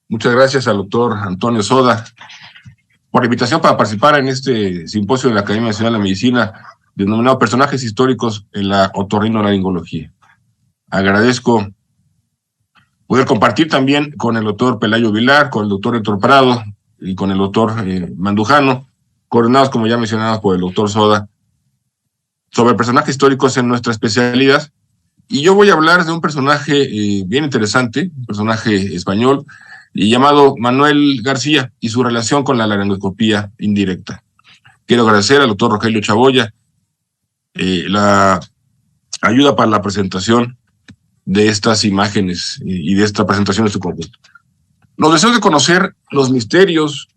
Muchas gracias al doctor Antonio Soda por la invitación para participar en este simposio de la Academia Nacional de Medicina denominado Personajes Históricos en la Otorrinolaringología. Agradezco poder compartir también con el doctor Pelayo Vilar, con el doctor Héctor Prado y con el doctor Mandujano, coordinados, como ya mencionados, por el doctor Soda, sobre personajes históricos en nuestra especialidad. Y yo voy a hablar de un personaje bien interesante, un personaje español, llamado Manuel García y su relación con la laringoscopía indirecta. Quiero agradecer al doctor Rogelio Chaboya la ayuda para la presentación de estas imágenes y de esta presentación de su conjunto. Los deseos de conocer los misterios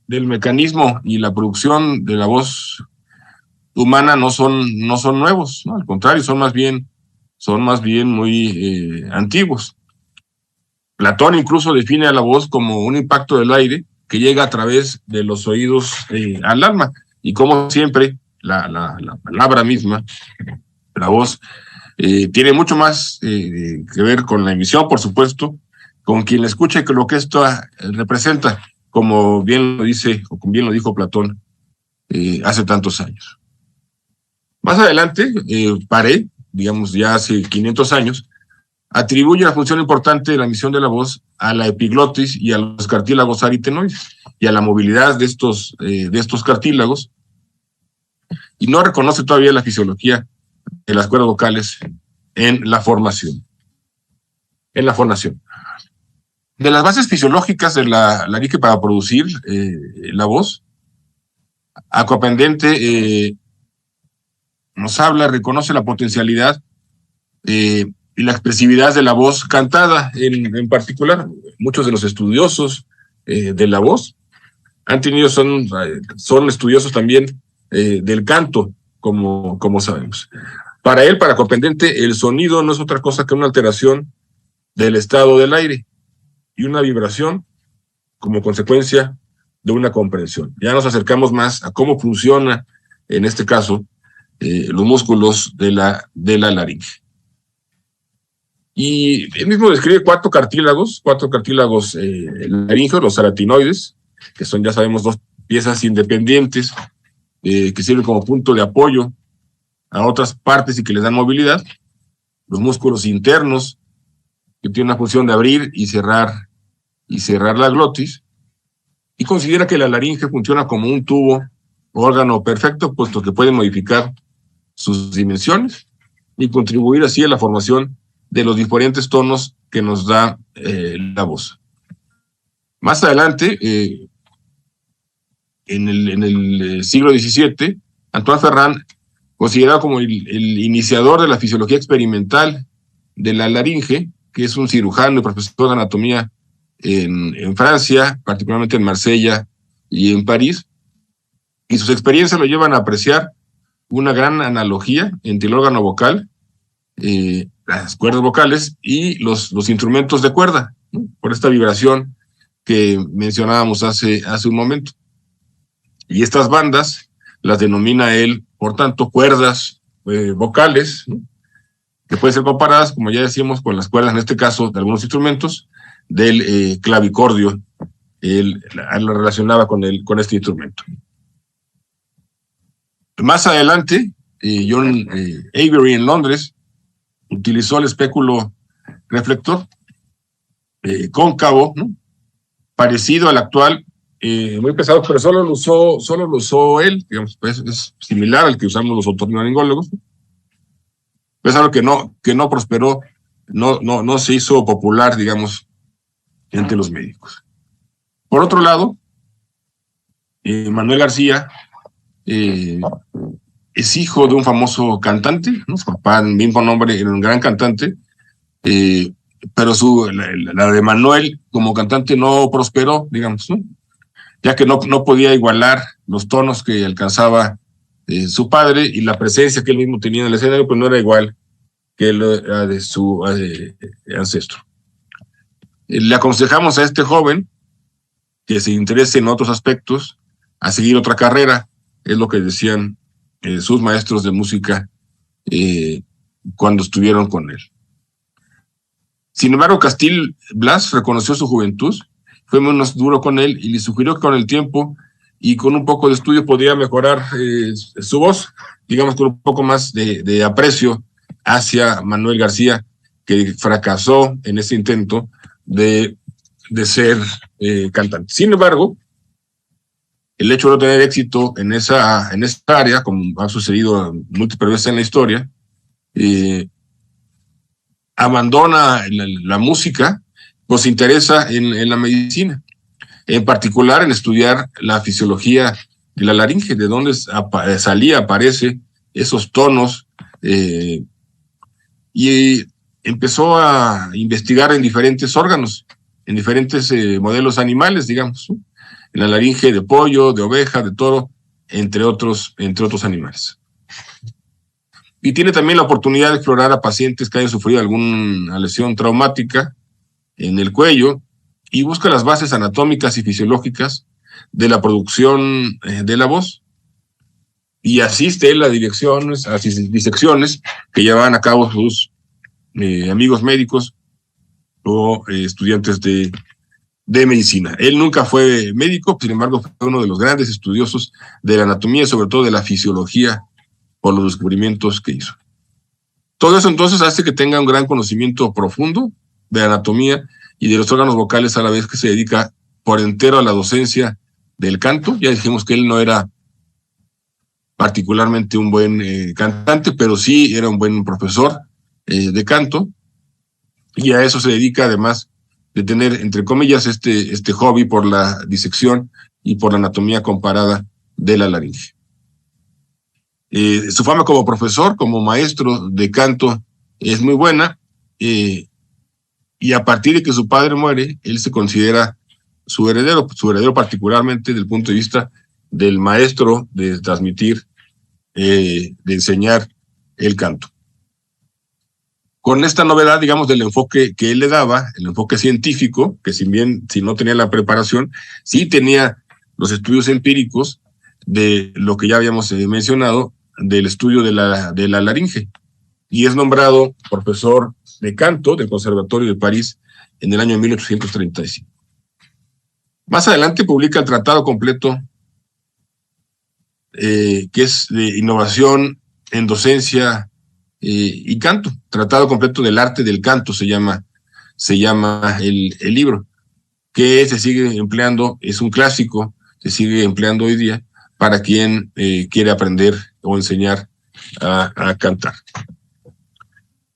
del mecanismo y la producción de la voz humana no son nuevos, ¿no? Al contrario, son más bien muy antiguos. Platón incluso define a la voz como un impacto del aire que llega a través de los oídos al alma. Y como siempre, la palabra misma, la voz, tiene mucho más que ver con la emisión, por supuesto, con quien la escucha y con lo que esto representa, como bien lo dice, o como bien lo dijo Platón hace tantos años. Más adelante, Paré, digamos ya hace 500 años, atribuye una función importante de la emisión de la voz a la epiglotis y a los cartílagos aritenoides y a la movilidad de estos cartílagos, y no reconoce todavía la fisiología de las cuerdas vocales en la fonación. De las bases fisiológicas de la laringe para producir la voz, Aquapendente nos reconoce la potencialidad y la expresividad de la voz cantada. En particular, muchos de los estudiosos de la voz son estudiosos también del canto, como sabemos. Para Aquapendente, el sonido no es otra cosa que una alteración del estado del aire y una vibración como consecuencia de una comprensión. Ya nos acercamos más a cómo funciona, en este caso, los músculos de la laringe. Y él mismo describe cuatro cartílagos laringeos, los aratinoides, que son, ya sabemos, dos piezas independientes que sirven como punto de apoyo a otras partes y que les dan movilidad. Los músculos internos, que tienen una función de abrir y cerrar la glotis, y considera que la laringe funciona como un tubo o órgano perfecto, puesto que puede modificar sus dimensiones y contribuir así a la formación de los diferentes tonos que nos da la voz. Más adelante, en el siglo XVII, Antoine Ferrand, considerado como el iniciador de la fisiología experimental de la laringe, que es un cirujano y profesor de anatomía en Francia, particularmente en Marsella y en París, y sus experiencias lo llevan a apreciar una gran analogía entre el órgano vocal, las cuerdas vocales y los instrumentos de cuerda, ¿no? Por esta vibración que mencionábamos hace un momento. Y estas bandas las denomina él, por tanto, cuerdas vocales, ¿no? Que pueden ser comparadas, como ya decíamos, con las cuerdas, en este caso, de algunos instrumentos del clavicordio. Él lo relacionaba con este instrumento. Más adelante, John Avery en Londres utilizó el espéculo reflector cóncavo, ¿no? Parecido al actual, muy pesado, pero solo lo usó él, digamos, pues es similar al que usamos los otorrinolaringólogos, pues algo que no prosperó, no se hizo popular, digamos, entre los médicos. Por otro lado, Manuel García es hijo de un famoso cantante, ¿no? Su papá, mismo nombre, era un gran cantante, pero la de Manuel como cantante no prosperó, digamos, ¿no? Ya que no podía igualar los tonos que alcanzaba su padre, y la presencia que él mismo tenía en el escenario pues no era igual que la de su ancestro. Le aconsejamos a este joven que se interese en otros aspectos, a seguir otra carrera, es lo que decían sus maestros de música cuando estuvieron con él. Sin embargo, Castil Blas reconoció su juventud, fue menos duro con él y le sugirió que con el tiempo y con un poco de estudio podía mejorar su voz, digamos, con un poco más de aprecio hacia Manuel García, que fracasó en ese intento de ser cantante. Sin embargo, el hecho de no tener éxito en esa área, como ha sucedido múltiples veces en la historia, abandona la música, pues se interesa en la medicina, en particular en estudiar la fisiología de la laringe, de dónde aparece esos tonos, y empezó a investigar en diferentes órganos, en diferentes modelos animales, digamos, ¿no? En la laringe de pollo, de oveja, de toro, entre otros animales. Y tiene también la oportunidad de explorar a pacientes que hayan sufrido alguna lesión traumática en el cuello y busca las bases anatómicas y fisiológicas de la producción de la voz. Y asiste a disecciones que llevaban a cabo sus amigos médicos o estudiantes de medicina. Él nunca fue médico, sin embargo fue uno de los grandes estudiosos de la anatomía y sobre todo de la fisiología por los descubrimientos que hizo. Todo eso entonces hace que tenga un gran conocimiento profundo de anatomía y de los órganos vocales, a la vez que se dedica por entero a la docencia del canto. Ya dijimos que él no era particularmente un buen cantante, pero sí era un buen profesor de canto, y a eso se dedica, además de tener, entre comillas, este hobby por la disección y por la anatomía comparada de la laringe. Su fama como profesor, como maestro de canto, es muy buena, y a partir de que su padre muere, él se considera su heredero particularmente desde el punto de vista del maestro, de transmitir, de enseñar el canto. Con esta novedad, digamos, del enfoque que él le daba, el enfoque científico, que si no tenía la preparación, sí tenía los estudios empíricos de lo que ya habíamos mencionado, del estudio de la laringe, y es nombrado profesor de canto del Conservatorio de París en el año 1835. Más adelante publica el tratado completo, que es de innovación en docencia y canto, tratado completo del arte del canto se llama el libro, que se sigue empleando, es un clásico, se sigue empleando hoy día para quien quiere aprender o enseñar a cantar.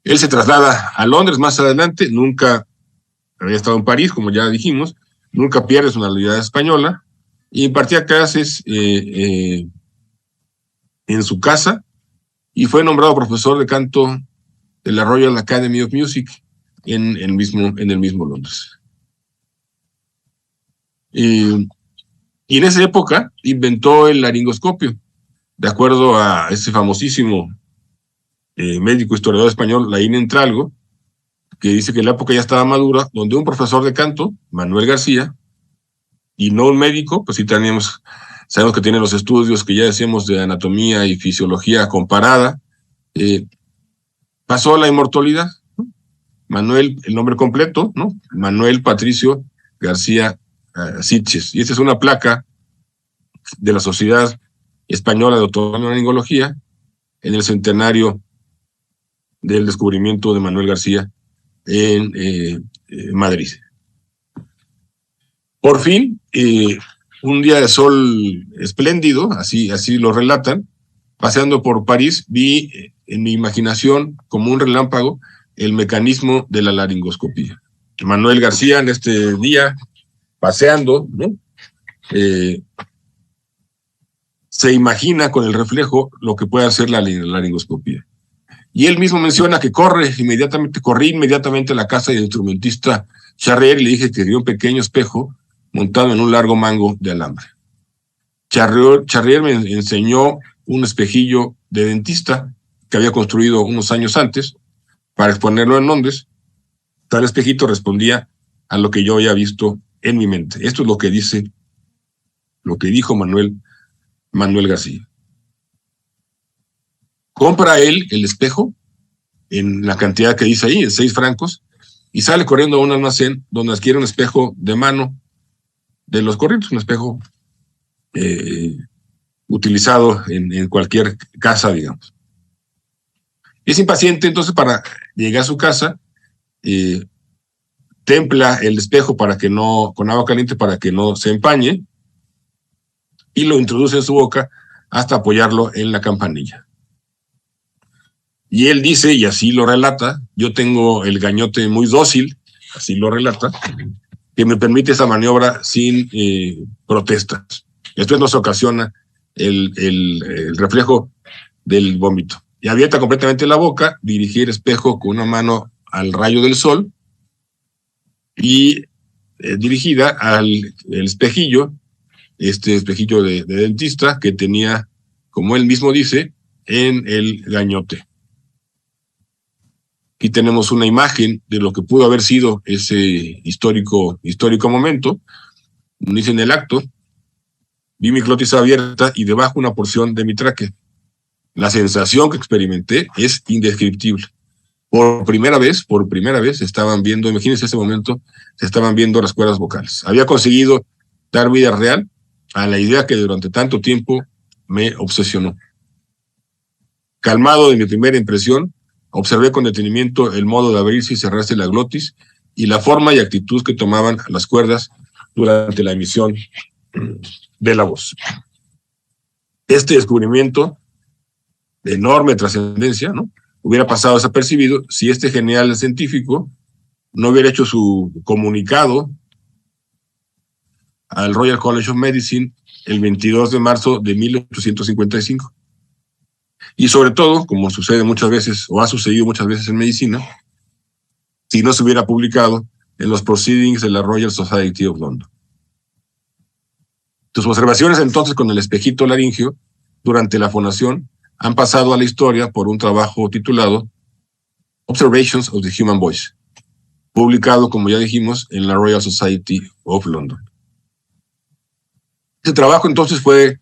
Él se traslada a Londres más adelante, nunca había estado en París, como ya dijimos, nunca pierde su nacionalidad española, y impartía clases en su casa, y fue nombrado profesor de canto de la Royal Academy of Music en el mismo Londres. Y en esa época inventó el laringoscopio, de acuerdo a ese famosísimo médico historiador español, Laín Entralgo, que dice que la época ya estaba madura, donde un profesor de canto, Manuel García, y no un médico, pues sí sabemos que tiene los estudios que ya decíamos de anatomía y fisiología comparada, pasó a la inmortalidad, ¿no? Manuel, el nombre completo, ¿no? Manuel Patricio García Sitges, y esta es una placa de la Sociedad Española de Otorrinolaringología en el centenario del descubrimiento de Manuel García en Madrid. Por fin, un día de sol espléndido, así lo relatan, paseando por París, vi en mi imaginación, como un relámpago, el mecanismo de la laringoscopía. Manuel García, en este día, paseando, ¿no? Se imagina con el reflejo lo que puede hacer la laringoscopía. Y él mismo menciona que corrí inmediatamente a la casa del instrumentista Charrier y le dije que quería un pequeño espejo montado en un largo mango de alambre. Charrier me enseñó un espejillo de dentista que había construido unos años antes para exponerlo en Londres. Tal espejito respondía a lo que yo había visto en mi mente. Esto es lo que dijo Manuel García. Compra él el espejo en la cantidad que dice ahí, en 6 francos, y sale corriendo a un almacén donde adquiere un espejo de mano de los corrientes, un espejo utilizado en cualquier casa, digamos. Es impaciente, entonces, para llegar a su casa, templa el espejo para que no, con agua caliente para que no se empañe, y lo introduce en su boca hasta apoyarlo en la campanilla. Y él dice, y así lo relata, yo tengo el gañote muy dócil, así lo relata, que me permite esa maniobra sin protestas. Esto nos ocasiona el reflejo del vómito. Y abierta completamente la boca, dirigí el espejo con una mano al rayo del sol y dirigida al espejillo, este espejillo de dentista que tenía, como él mismo dice, en el gañote. Aquí tenemos una imagen de lo que pudo haber sido ese histórico momento. Dice: en el acto, vi mi glotis abierta y debajo una porción de mi tráquea. La sensación que experimenté es indescriptible. Por primera vez se estaban viendo, imagínense ese momento, se estaban viendo las cuerdas vocales. Había conseguido dar vida real a la idea que durante tanto tiempo me obsesionó. Calmado de mi primera impresión, observé con detenimiento el modo de abrirse y cerrarse la glotis y la forma y actitud que tomaban las cuerdas durante la emisión de la voz. Este descubrimiento de enorme trascendencia, ¿no?, hubiera pasado desapercibido si este genial científico no hubiera hecho su comunicado al Royal College of Medicine el 22 de marzo de 1855. Y sobre todo, como sucede muchas veces, o ha sucedido muchas veces en medicina, si no se hubiera publicado en los Proceedings de la Royal Society of London. Sus observaciones entonces con el espejito laringio durante la fonación han pasado a la historia por un trabajo titulado Observations of the Human Voice, publicado, como ya dijimos, en la Royal Society of London. Este trabajo entonces fue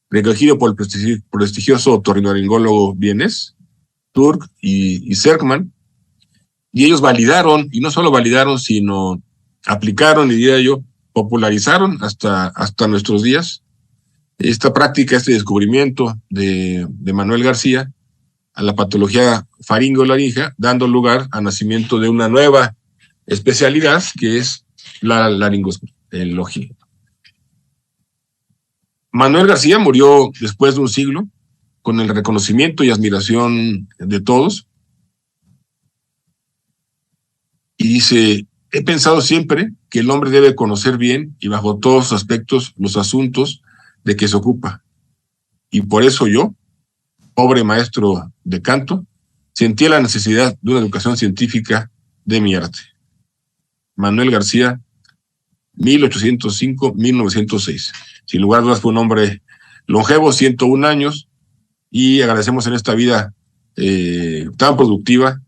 recogido por el prestigioso otorrinolaringólogo vienés, Turk y Serkman, y ellos validaron, y no solo validaron, sino aplicaron, y diría yo, popularizaron hasta nuestros días esta práctica, este descubrimiento de Manuel García a la patología faringolaringea, dando lugar al nacimiento de una nueva especialidad que es la laringología. Manuel García murió después de un siglo con el reconocimiento y admiración de todos, y dice: he pensado siempre que el hombre debe conocer bien y bajo todos los aspectos los asuntos de que se ocupa, y por eso yo, pobre maestro de canto, sentía la necesidad de una educación científica de mi arte. Manuel García, 1805-1906. Sin lugar a dudas fue un hombre longevo, 101 años, y agradecemos en esta vida tan productiva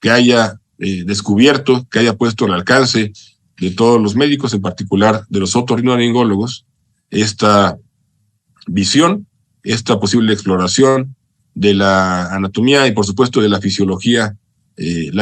que haya descubierto, que haya puesto al alcance de todos los médicos, en particular de los otorrinolaringólogos, esta visión, esta posible exploración de la anatomía y por supuesto de la fisiología laringe.